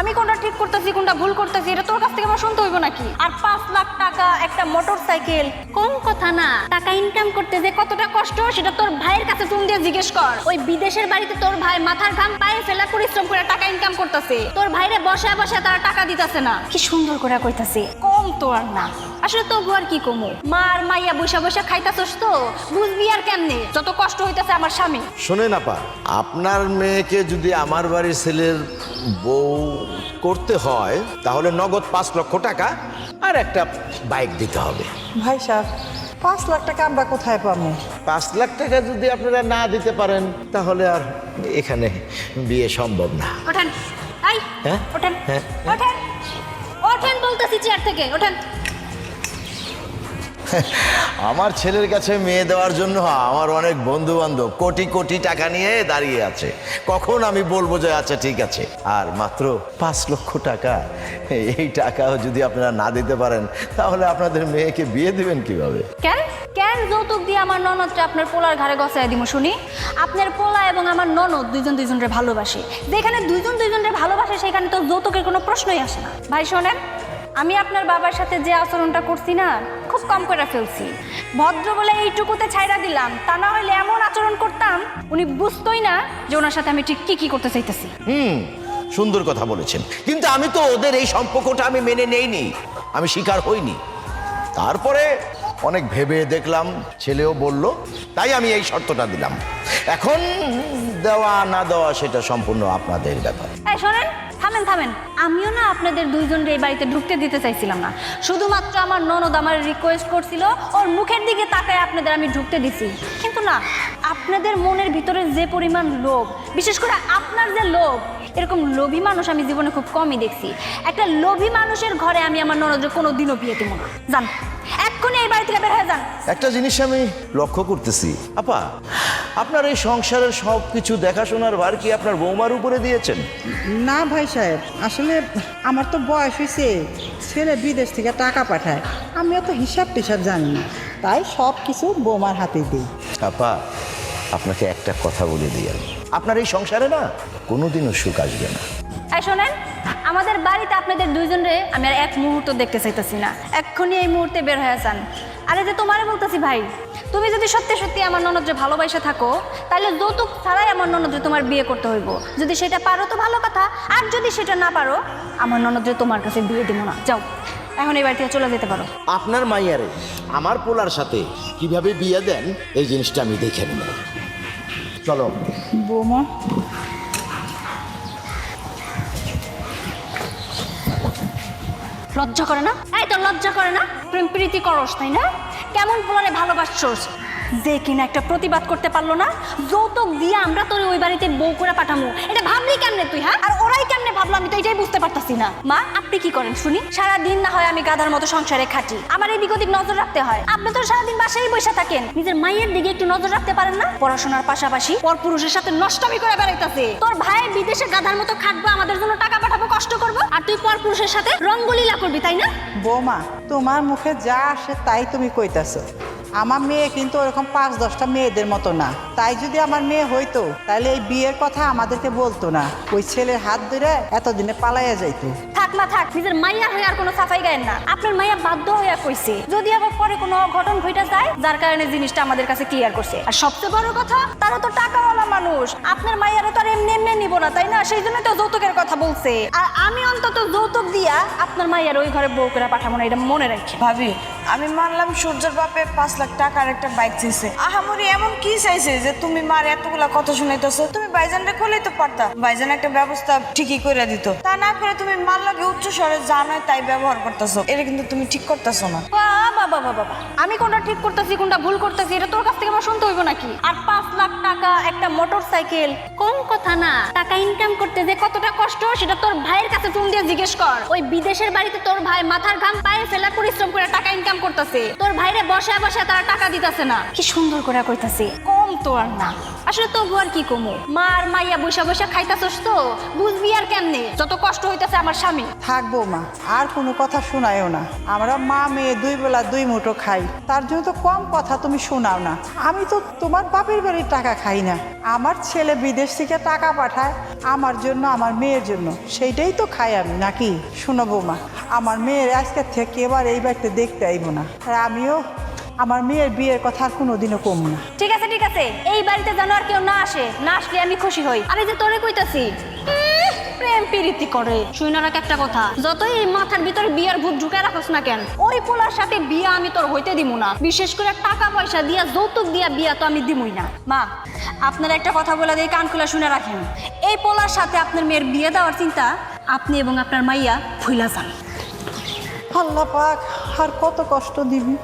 আমি কোনটা ঠিক করতেছি কোনটা ভুল করতেছি এটা তোর কাছ থেকে আমার শুনতে হইব নাকি? আর 5 লাখ টাকা একটা মোটরসাইকেল কম কথা না। টাকা ইনকাম করতে যে কতটা কষ্ট সেটা তোর ভাইয়ের কাছে ফোন দিয়ে জিজ্ঞেস কর। ওই বিদেশের বাড়িতে তোর ভাই মাথার ঘাম পায়ে ফেলা পরিশ্রম করে টাকা ইনকাম করতেছে, তোর ভাইরে বসে বসে তারা টাকা দিতেছে না। কি সুন্দর করে কইতাছে, কম তো আর না। আসলে তো আর কি কমু, মার মাইয়া বসে বসে খাইতাছস তো বুঝবি আর কেমনে যত কষ্ট হইতাছে আমার স্বামী। শোনেন আপা, আপনার মেয়েকে যদি আমার বাড়ির ছেলের বউ করতে হয় তাহলে নগদ 5 লক্ষ টাকা আর একটা বাইক দিতে হবে। ভাই সাহেব 5 লাখ টাকা আমরা কোথায় পাবো? 5 লাখ টাকা যদি আপনারা না দিতে পারেন তাহলে আর এখানে বিয়ে সম্ভব না। ওঠেন, এই হ্যাঁ? ওঠেন, হ্যাঁ। ওঠেন, ওঠেন বলতেছি চেয়ার থেকে ওঠেন। আমার ছেলের কাছে মেয়ে দেওয়ার জন্য আমার অনেক বন্ধু বান্ধব কোটি কোটি টাকা নিয়ে দাঁড়িয়ে আছে। কখন আমি বলবো যে আচ্ছা ঠিক আছে, আর মাত্র 5 লক্ষ টাকা, এই টাকাও যদি আপনারা না দিতে পারেন তাহলে আপনাদের মেয়েকে বিয়ে দিবেন কিভাবে? কেন কেন যৌতুক দিয়ে আমার ননদটা আপনার পোলার ঘাড়ে গছায় দিব শুনি? আপনার পোলা এবং আমার ননদ দুইজন দুইজনকে ভালোবাসে, যেখানে দুইজন দুইজনকে ভালোবাসে সেখানে তো যৌতুকের কোনো প্রশ্নই আসে না। ভাই শোনেন, আমি আপনার বাবার সাথে যে আচরণটা করছি না খুব কম করে ফেলছি। ভদ্র বলে এইটুকুতে ছাইড়া দিলাম, তা না হলে এমন আচরণ করতাম উনি বুঝতোই না যে ওনার সাথে আমি ঠিক কি করতে চাইতেছি। সুন্দর কথা বলেছেন, কিন্তু আমি তো ওদের এই সম্পর্কটা আমি মেনে নেইনি, আমি স্বীকার হইনি। তারপরে অনেক ভেবে দেখলাম, ছেলেও বলল, তাই আমি এই শর্তটা দিলাম। এখন দেওয়া না দেওয়া সেটা সম্পূর্ণ আপনাদের ব্যাপার। এই শোনেন, থামেন থামেন, আমিও না আপনাদের দুইজনকে এই বাড়িতে ঢুকতে দিতে চাইছিলাম না। শুধুমাত্র আমার ননদ আমার রিকোয়েস্ট করছিল, ওর মুখের দিকে তাকায় আপনাদের আমি ঢুকতে দিছি। কিন্তু না, আপনাদের মনের ভিতরে যে পরিমাণ লোভ, বিশেষ করে আপনার যে লোভ, এরকম লোভী মানুষ আমি জীবনে খুব কমই দেখছি। একটা লোভী মানুষের ঘরে আমি আমার ননদের কোনো দিনও বিয়ে দেবো না। যান এক্ষুনি এই বাড়ি থেকে বের হয়ে যান। একটা জিনিস আমি লক্ষ্য করতেছি আপা, আপনার এই সংসারের সব কিছু দেখাশোনার ভার কি আপনার বৌমার উপরে দিয়েছেন? না ভাই সাহেব, আসলে আমার তো বয়স হয়েছে, ছেলে বিদেশ থেকে টাকা পাঠায়, আমি অত হিসাব টিসাব জানি না, তাই সব কিছু বৌমার হাতে দিই। আপা, আপনাকে একটা কথা বলে দিই, আমি আপনার এই সংসারে না কোনোদিনও সুখ আসবে না। এই শোনেন, আমাদের বাড়িতে আপনাদের দুইজনরে আমি আর এক মুহূর্ত দেখতে চাইতেছি না। এক্ষুনি এই মুহূর্তে বের হয়ে যান। আরে যে তোমারে বলতেছি ভাই, তুমি যদি সত্যি সত্যি আমার ননদরে ভালোবাসা থাকো তাহলে যৌতুক ছাড়াই আমার ননদরে তোমার বিয়ে করতে হইব। যদি সেটা পারো তো ভালো কথা, আর যদি সেটা না পারো আমার ননদরে তোমার কাছে বিয়ে দিব না। যাও এখন এই বাড়ি থেকে চলে যেতে পারো। আপনার মাইয়ারে আমার পোলার সাথে কিভাবে বিয়ে দেন এই জিনিসটা আমি দেখে নেব। চলো বৌমা, লজ্জা করে না? এই তো লজ্জা করে না? প্রেম প্রীতি করস তাই না? কেমন পোলারে ভালোবাসছস যে কিনা একটা প্রতিবাদ করতে পারলো না? যৌতুক দিয়ে আমরা তোর ওই বাড়িতে বউ করে পাঠামু, এটা ভাবলি কেমনে তুই? হ্যাঁ, আর ওরাই কেমনে ভাবলো আমি তো এটাই বুঝতে পারতাছি না। মা আপনি কি করেন শুনি? সারাদিন না হয় আমি গাধার মতো সংসারে খাটি, আমার এই দিক ওদিক নজর রাখতে হয়। আপনি তো সারাদিন বাসায় বসে থাকেন, নিজের মায়ের দিকে একটু নজর রাখতে পারেন না? পড়াশোনার পাশাপাশি পরপুরুষের সাথে নষ্টমি করে বেড়াইতাছে। তোর ভাই বিদেশে গাধার মতো খাটবো, আমাদের জন্য টাকা পাঠাবো, কষ্ট করবো, আর তুই পরপুরুষের সাথে রঙ্গলীলা করবি তাই না? বৌমা, তোমার মুখে যা আসে তাই তুমি কইতাছো। আমার মেয়ে কিন্তু ওরকম 5-10টা মেয়েদের মতো না। তাই যদি আমার মেয়ে হইতো তাহলে এই বিয়ের কথা আমাদেরকে বলতো না, ওই ছেলের হাত ধরে এতদিনে পালাইয়া যাইতো। থাক মা থাক, নিজের মাইয়া হয়ে আর কোনো সাফাই গায়েন না। আপনার মাইয়া বাধ্য হইয়া কইছে, যদি আবার পরে কোনো ঘটন ঘটে যায় যার কারণে জিনিসটা আমাদের কাছে ক্লিয়ার করছে। আর সবচেয়ে বড় কথা, তারা তো টাকাওয়ালা মানুষ, আপনার মাইয়ারে তো আর এমনি এমনি নিব না তাই না? সেই জন্য তো যৌতুকের কথা বলছে। আর আমি অন্তত যৌতুক দিয়া আপনার মাইয়ার ওই ঘরে বউ করে পাঠাবো না, এটা মনে রাখি। ভাবি, আমি মানলাম সূর্যের বাপে 5 লাখ টাকার একটা বাইক চাইছে, আহামরি এমন কি চাইছে যে তুমি মার এতগুলা কথা শুনাইতেছো? তুমি ভাইজানরে কইলেই তো পারতা, ভাইজান একটা ব্যবস্থা ঠিকই করে দিত। তা না করে তুমি মার লাগে উচ্চ স্বরে জানোই তাই ব্যবহার করতেছো, এটা কিন্তু তুমি ঠিক করতেছো না। বাবা বাবা, আমি কোনটা ঠিক করতেছি কোনটা ভুল করতেছি এটা তোর কাছ থেকে আমার শুনতে হইব নাকি? আর 5 লাখ টাকা একটা মোটরসাইকেল কম কথা না। টাকা ইনকাম করতে যে কতটা কষ্ট সেটা তোর ভাইয়ের কাছে ফোন দিয়ে জিজ্ঞেস কর। ওই বিদেশের বাড়িতে তোর ভাই মাথার ঘাম পায়ে ফেলা পরিশ্রম করে টাকা ইনকাম করতেছে, তোর ভাইরে বসে বসে তারা টাকা দিতেছে না। কি সুন্দর করে কইতাছি, কম তো আর না। আসলে তবু আর কি কমু, মার মাইয়া বৈশা বৈশা খাইতাছস তো, বুঝবি আর কেমনে যত কষ্ট হইতাছে আমার স্বামী। থাকবো মা, আর কোনো কথা শোনায়ও না। আমরা মা মেয়ে 2 বেলা 2 মুঠো খাই, তার জন্য তো কম কথা তুমি শোনাও না। আমি তো তোমার বাপের বাড়ির টাকা খাই না, আমার ছেলে বিদেশ থেকে টাকা পাঠায় আমার জন্য, আমার মেয়ের জন্য, সেইটাই তো খাই আমি নাকি। শোনাবো মা, আমার মেয়ের আজকের থেকে এবার এই বাড়িতে দেখতে আইব না, আর আমিও আমার মেয়ের বিয়ের কথা আর কোনোদিনও কমবো না। ঠিক আছে ঠিক আছে, এই বাড়িতে যেন আর কেউ না আসে, না আসলে আমি খুশি হই। আরে যে তোরে কইতাছি, প্রেম প্রীতি করে শুই না রাখ একটা কথা, যতই এই মাথার ভিতরে বিয়ার ভূত ঢুকায় রাখোস না কেন, ওই পোলার সাথে বিয়া আমি তোর হইতে দিব না। বিশেষ করে টাকা পয়সা দিয়া, যৌতুক দিয়া বিয়া তো আমি দিবই না। মা, আপনার একটা কথা বলে দেই, কান খুলে শুনে রাখেন। এই পোলার সাথে আপনার মেয়ের বিয়ে দেওয়ার চিন্তা আপনি এবং আপনার মাইয়া ভুইলা যান। আল্লাহ পাক আর কত কষ্ট দিবি।